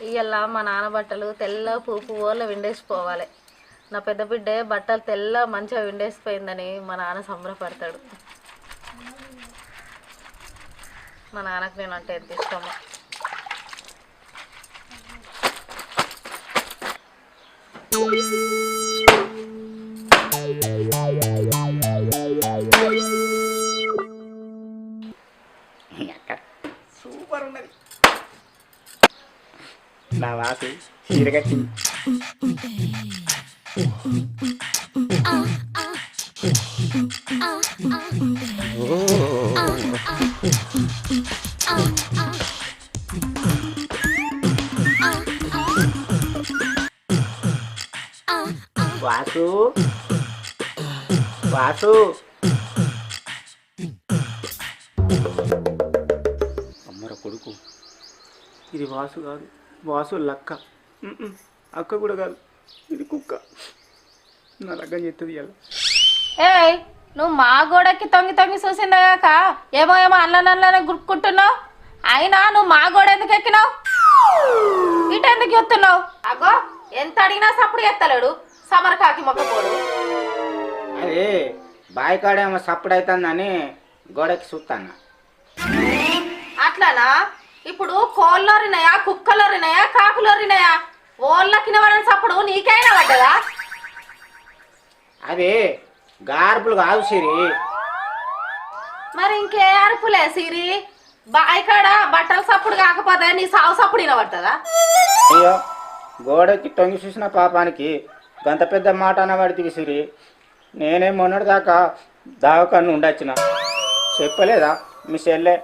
ఇయ్యాల మా నాన్న బట్టలు తెల్ల పూపు ఓళ్ళ విండేసిపోవాలి. నా పెద్ద బిడ్డే బట్టలు తెల్ల మంచిగా విండేసిపోయిందని మా నాన్న సంబరపడతాడు. మా నాన్నకు నేను అంటే ఎంత ఇష్టమో. సూపర్ ఉన్నది నా వాసు చీరగట్టి వాసు వాసు అమ్మర కొడుకు ఇది వాసు కాదు, వాసు లక్క. అక్క కూడా కాదు, ఇది కుక్క. నా లగ్గం చెప్తుంది ఇలా. ఏయ్, నువ్వు మా గోడకి తొంగి తొంగి చూసిందాక ఏమో ఏమో అల్లనల్లనే గుర్తుకుంటున్నావు. అయినా నువ్వు మా గోడ ఎందుకు ఎక్కినావు? ఇటు ఎందుకు ఎత్తున్నావు? అగో ఎంత అడిగినా సప్పుడు ఎత్తలేడు సమరకాకి మొక్కపోడు. అదే బావి కాడేమో సప్పుడు అవుతుందని గోడకి చూస్తాను. అట్లానా? ఇప్పుడు కోళ్ళోరినాయా, కుక్కలోరినాయా, కాకులోరినాయా? ఓళ్ళకిన వాళ్ళని సప్పుడు నీకైనా పడ్డదా? అదే గార్పులు కాదు సిరి. మరి ఇంకే అరుపులే సిరి? బాయికాడ బట్టల సప్పుడు కాకపోతే నీ సాగు సప్పుడు వినబడుతుందా? అయ్యో, గోడకి తొంగి చూసిన పాపానికి గంత పెద్ద మాట అనబడితే సిరి. నేనే మొన్నటిదాకా దావకాన్ని ఉండొచ్చిన. చెప్పలేదా మీ చెల్లె